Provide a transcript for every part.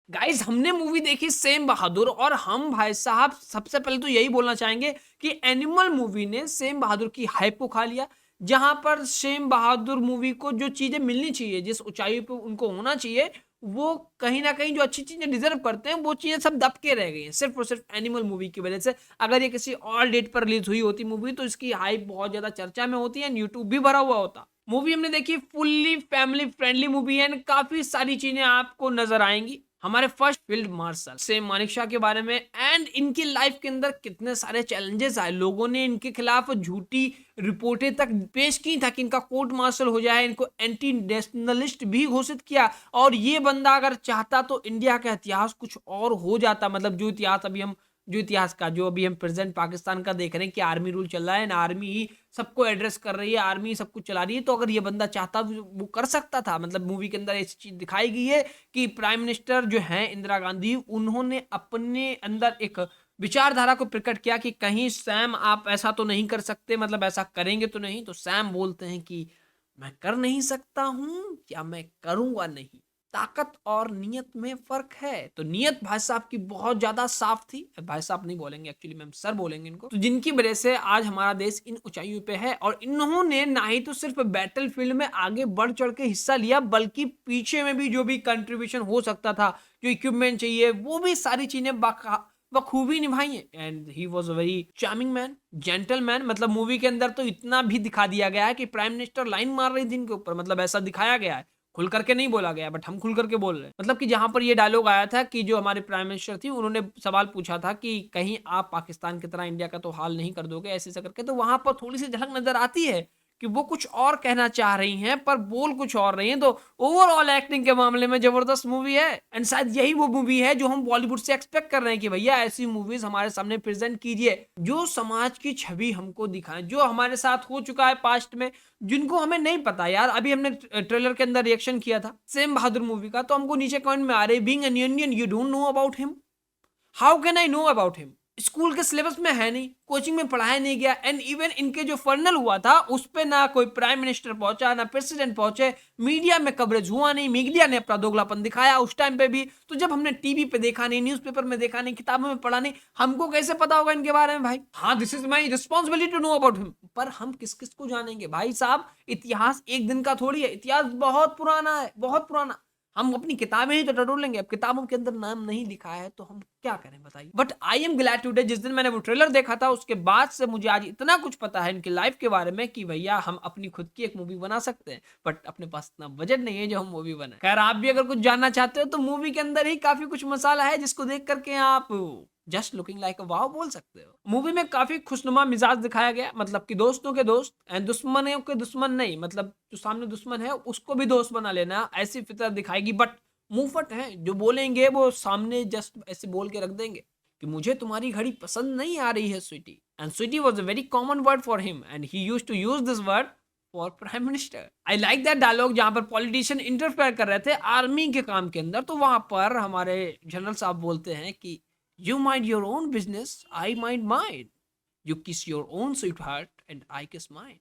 Guys हमने movie देखी same बहादुर और हम भाई साहब सबसे पहले तो यही बोलना चाहेंगे कि एनिमल मूवी ने सेम बहादुर की हाइप को खा लिया। जहां पर सेम बहादुर मूवी को जो चीजें मिलनी चाहिए, जिस ऊंचाई पे उनको होना चाहिए, वो कहीं ना कहीं जो अच्छी चीजें डिजर्व करते हैं वो चीजें सब दब के रह गई हैं सिर्फ और सिर्फ एनिमल मूवी की वजह से। अगर ये किसी और डेट पर रिलीज हुई होती मूवी तो इसकी हाइप बहुत ज्यादा चर्चा में होती है, यूट्यूब भी भरा हुआ होता। मूवी हमने देखी, फुल्ली फैमिली फ्रेंडली मूवी है and काफी सारी चीजें आपको नजर आएंगी। हमारे first field marshal same Manekshaw के बारे में एंड इनकी लाइफ के अंदर कितने सारे चैलेंजेस आए, लोगों ने इनके खिलाफ झूठी रिपोर्टें तक पेश की था कि इनका कोर्ट मार्शल हो जाए, इनको एंटी नेशनलिस्ट भी घोषित किया। और ये बंदा अगर चाहता तो इंडिया का इतिहास कुछ और हो जाता। मतलब जो इतिहास का जो अभी हम प्रेजेंट पाकिस्तान का देख रहे हैं कि आर्मी रूल चल रहा है ना, आर्मी ही सबको एड्रेस कर रही है, आर्मी ही सब कुछ चला रही है, तो अगर ये बंदा चाहता वो कर सकता था। मतलब मूवी के अंदर ऐसी चीज दिखाई गई है कि प्राइम मिनिस्टर जो हैं इंदिरा गांधी, उन्होंने अपने अंदर एक विचारधारा को प्रकट किया कि कहीं सैम आप ऐसा तो नहीं कर सकते, मतलब ऐसा करेंगे तो नहीं। तो सैम बोलते हैं कि मैं कर नहीं सकता हूं या मैं करूंगा नहीं, ताकत और नियत में फर्क है। तो नियत भाई साहब की बहुत ज्यादा साफ थी, भाई साहब नहीं बोलेंगे एक्चुअली, मैम सर बोलेंगे इनको, तो जिनकी वजह से आज हमारा देश इन ऊंचाइयों पे है। और इन्होंने ना ही तो सिर्फ बैटल फील्ड में आगे बढ़ चढ़ के हिस्सा लिया, बल्कि पीछे में भी जो भी कंट्रीब्यूशन हो सकता था, जो इक्विपमेंट चाहिए, वो भी सारी चीजें बखूबी निभाई है। And he was a very charming man, gentle man. मतलब मूवी के अंदर तो इतना भी दिखा दिया गया है कि प्राइम मिनिस्टर लाइन मार रही थी इनके ऊपर, मतलब ऐसा दिखाया गया है। खुल करके नहीं बोला गया, बट हम खुल करके बोल रहे हैं। मतलब कि जहां पर ये डायलॉग आया था कि जो हमारे प्राइम मिनिस्टर थी, उन्होंने सवाल पूछा था कि कहीं आप पाकिस्तान की तरह इंडिया का तो हाल नहीं कर दोगे, ऐसे ऐसे करके। तो वहां पर थोड़ी सी झलक नजर आती है कि वो कुछ और कहना चाह रही हैं पर बोल कुछ और रही हैं। तो ओवरऑल एक्टिंग के मामले में जबरदस्त मूवी है एंड शायद यही वो मूवी है जो हम बॉलीवुड से एक्सपेक्ट कर रहे हैं कि भैया ऐसी मूवीज हमारे सामने प्रेजेंट कीजिए जो समाज की छवि हमको दिखाएं, जो हमारे साथ हो चुका है पास्ट में, जिनको हमें नहीं पता। यार अभी हमने ट्रेलर के अंदर रिएक्शन किया था सेम बहादुर मूवी का, तो हमको नीचे कमेंट में आ रहे, being an Indian you don't know about him, how can I know about him. School के सिलेबस में है नहीं, कोचिंग में पढ़ाया नहीं गया, एंड इवन इनके जो फर्नल हुआ था उस पे ना कोई प्राइम मिनिस्टर पहुंचा ना प्रेसिडेंट पहुंचे, मीडिया में कवरेज हुआ नहीं, मीडिया ने अपना दोगलापन दिखाया उस टाइम पे भी। तो जब हमने टीवी पे देखा नहीं, न्यूज़पेपर में देखा नहीं, किताबों में पढ़ा नहीं, हमको कैसे पता होगा इनके बारे में भाई। हाँ, this is my responsibility to know about him, पर हम किस किस को जानेंगे भाई साहब। इतिहास एक दिन का थोड़ी है, इतिहास बहुत पुराना है, बहुत पुराना। हम अपनी किताबें ही तो टटोलेंगे, अब किताबों के अंदर नाम नहीं लिखा है तो हम क्या करें बताइए। But I am glad today, जिस दिन मैंने वो ट्रेलर देखा था उसके बाद से मुझे आज इतना कुछ पता है इनकी लाइफ के बारे में कि भैया हम अपनी खुद की एक मूवी बना सकते हैं, बट अपने पास इतना बजट नहीं है जो हम मूवी बनाए। खैर आप भी अगर कुछ जानना चाहते हो तो मूवी के अंदर ही काफी कुछ मसाला है जिसको देख करके आप जस्ट लुकिंग लाइक अ वाव बोल सकते हो। मूवी में काफी खुशनुमा मिजाज दिखाया गया, मतलब कि दोस्तों के दोस्त एंड दुश्मनों के दुश्मन नहीं, मतलब जो सामने दुश्मन है उसको भी दोस्त बना लेना, ऐसी फितरत दिखाएगी। बट मुंहफट हैं, जो बोलेंगे वो सामने जस्ट ऐसे बोल के रख देंगे कि मुझे तुम्हारी घड़ी पसंद नहीं आ रही है sweety. And sweety was a very common word for him and he used to use this word for prime minister. I like that dialogue जहां पर पॉलिटिशियन इंटरफेयर कर रहे थे आर्मी के काम के अंदर, तो वहां पर हमारे जनरल साहब बोलते हैं कि you mind your own business, I mind mind, you kiss your own sweetheart and I kiss mind.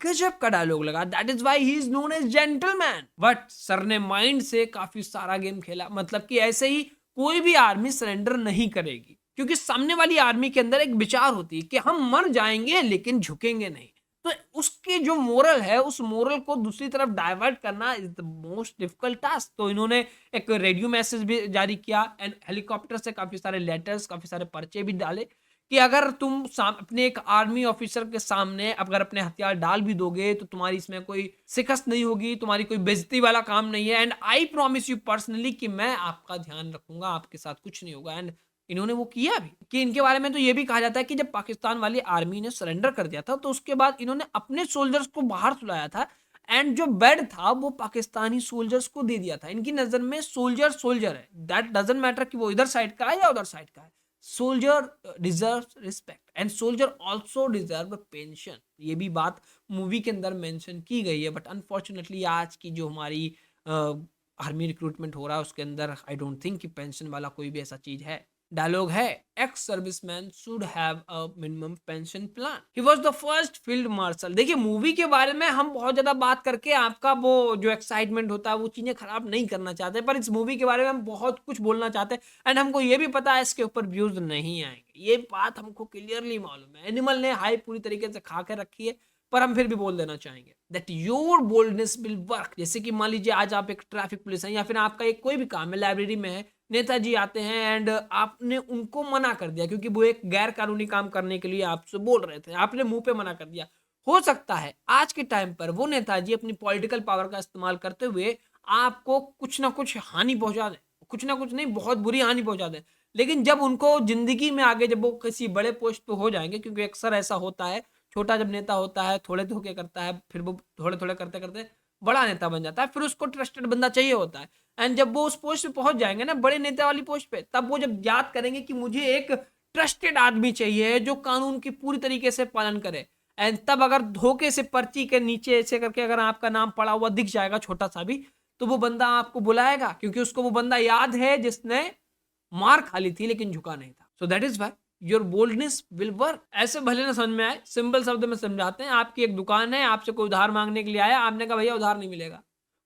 गजब का डायलॉग लगा, that is why he is known as gentleman. But sir ने माइंड से काफी सारा गेम खेला, मतलब कि ऐसे ही कोई भी आर्मी सरेंडर नहीं करेगी, क्योंकि सामने वाली आर्मी के अंदर एक विचार होती है कि हम मर जाएंगे लेकिन झुकेंगे नहीं। तो उसकी जो मोरल है उस मोरल को दूसरी तरफ डाइवर्ट करना is the most difficult task. तो इन्होंने एक रेडियो मैसेज भी जारी किया एंड हेलीकॉप्टर से काफी सारे लेटर्स, काफी सारे पर्चे भी डाले कि अगर तुम अपने एक आर्मी ऑफिसर के सामने अगर अपने हथियार डाल भी दोगे तो तुम्हारी इसमें कोई शिकस्त नहीं होगी, तुम्हारी कोई बेइज्जती वाला काम नहीं है, and I promise you personally कि मैं आपका ध्यान रखूंगा, आपके साथ कुछ नहीं होगा। एंड इन्होंने वो किया भी। कि इनके बारे में तो ये भी कहा जाता है कि जब पाकिस्तान वाली आर्मी ने सरेंडर कर दिया था तो उसके बाद इन्होंने अपने सोल्जर्स को बाहर सुलाया था एंड जो बेड था वो पाकिस्तानी सोल्जर्स को दे दिया था। इनकी नजर में सोल्जर सोल्जर है, दैट डजंट मैटर कि वो इधर साइड का है या उधर साइड का है। Soldier deserve respect and soldier also deserve pension, ये भी बात मूवी के अंदर मेंशन की गई है। बट अनफॉर्चुनेटली आज की जो हमारी आर्मी रिक्रूटमेंट हो रहा है उसके अंदर आई डोंट थिंक कि पेंशन वाला कोई भी ऐसा चीज है। डायलॉग है, ex serviceman should have a minimum pension plan, he was the first field marshal. देखिए मूवी के बारे में हम बहुत ज्यादा बात करके आपका वो जो एक्साइटमेंट होता है वो चीजें खराब नहीं करना चाहते, पर इस मूवी के बारे में हम बहुत कुछ बोलना चाहते हैं एंड हमको ये भी पता है इसके ऊपर व्यूज नहीं आएंगे, ये बात हमको क्लियरली मालूम है। एनिमल ने हाइप पूरी तरीके से खा के रखी है, पर हम फिर भी बोल देना चाहेंगे that your boldness will work. जैसे कि मान लीजिए आज आप एक ट्रैफिक पुलिस हैं या फिर आपका एक कोई भी काम है, लाइब्रेरी में है, नेताजी आते हैं एंड आपने उनको मना कर दिया क्योंकि वो एक गैर कानूनी काम करने के लिए आपसे बोल रहे थे, आपने मुंह पे मना कर दिया। हो सकता है आज के टाइम पर वो नेताजी अपनी पॉलिटिकल पावर का इस्तेमाल करते हुए आपको कुछ ना कुछ हानि पहुंचा दे, कुछ ना कुछ नहीं बहुत बुरी हानि पहुंचा दे। लेकिन जब उनको जिंदगी में आगे जब वो किसी बड़े पोस्ट पे हो जाएंगे, क्योंकि अक्सर ऐसा होता है, छोटा जब नेता होता है थोड़े धोखे करता है, फिर वो थोड़े थोड़े करते करते बड़ा नेता बन जाता है, फिर उसको ट्रस्टेड बंदा चाहिए होता है एंड जब वो उस पोस्ट पे पहुंच जाएंगे ना, बड़े नेता वाली पोस्ट पे, तब वो जब याद करेंगे कि मुझे एक ट्रस्टेड आदमी चाहिए जो कानून की पूरी तरीके से पालन करे, एंड तब अगर धोखे से पर्ची के नीचे ऐसे करके अगर आपका नाम पड़ा हुआ दिख जाएगा छोटा सा भी, तो वो बंदा आपको बुलाएगा क्योंकि उसको वो बंदा याद है जिसने मार खा ली थी लेकिन झुका नहीं था। So that is why your boldness will work. ऐसे भले ना समझ में आए, सिंपल शब्द में समझाते हैं। आपकी एक दुकान है, आपसे कोई उधार मांगने के लिए आया, आपने कहा भैया उधार नहीं मिलेगा,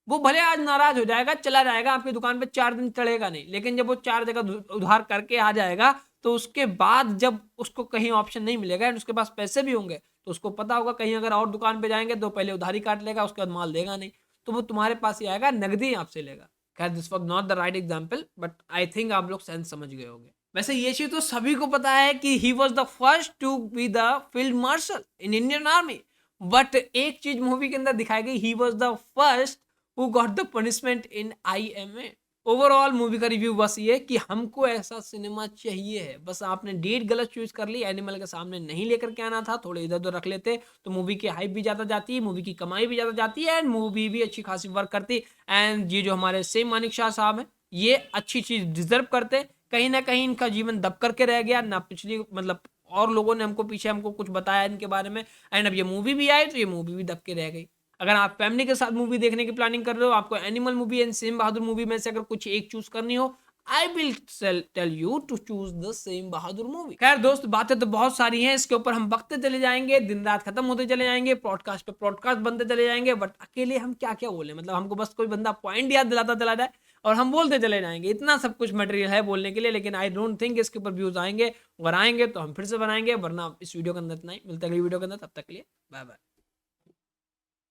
वो भले आज नाराज हो जाएगा, चला जाएगा, आपकी दुकान पे 4 दिन चढ़ेगा नहीं, लेकिन जब वो 4 जगह उधार करके आ जाएगा तो उसके बाद जब उसको कहीं ऑप्शन नहीं मिलेगा एंड उसके पास पैसे भी होंगे तो उसको पता होगा कहीं अगर और दुकान पे जाएंगे तो पहले उधारी काट लेगा, उसके बाद माल देगा नहीं, तो वो तुम्हारे पास ही आएगा, नगदी आपसे लेगा। खैर this was not the right example, but I think आप लोग सेंस समझ गए होंगे। वैसे ये चीज तो सभी को पता है कि he was the first to be the field marshal in Indian army, but एक चीज मूवी के अंदर दिखाई गई, he was the first who got the punishment in IMA। Overall movie का रिव्यू बस ये कि हमको ऐसा सिनेमा चाहिए है, बस आपने डेट गलत चूज कर ली, एनिमल के सामने नहीं लेकर के आना था, थोड़े इधर उधर रख लेते तो मूवी की हाइप भी ज्यादा जाती है, मूवी की कमाई भी ज्यादा जाती है एंड मूवी भी अच्छी खासी वर्क करती। एंड ये जो हमारे सेम मानिक शाह साहब हैं, ये अच्छी चीज डिजर्व करते। कहीं ना कहीं इनका जीवन दब करके रह गया ना, पिछली मतलब और लोगों ने हमको पीछे हमको कुछ बताया इनके बारे में, एंड अब ये मूवी भी आई तो ये मूवी भी दब के रह गई। अगर आप फैमिली के साथ मूवी देखने की प्लानिंग कर रहे हो, आपको Animal movie and Sam Bahadur movie में से अगर कुछ एक चूज करनी हो, I will tell you to choose the Sam Bahadur movie. खैर दोस्त, बातें तो बहुत सारी हैं, इसके ऊपर हम बकते चले जाएंगे, दिन रात खत्म होते चले जाएंगे, पॉडकास्ट पे पॉडकास्ट बनते चले जाएंगे, बट अकेले हम क्या क्या बोले, मतलब हमको बस कोई बंदा पॉइंट याद दिलाता चला जाए और हम बोलते चले जाएंगे, इतना सब कुछ मटेरियल है बोलने के लिए, लेकिन आई डोंट थिंक इसके ऊपर व्यूज आएंगे। अगर आएंगे तो हम फिर से बनाएंगे, वरना इस वीडियो के अंदर इतना ही। मिलते हैं अगली वीडियो के अंदर, तब तक के लिए बाय बाय।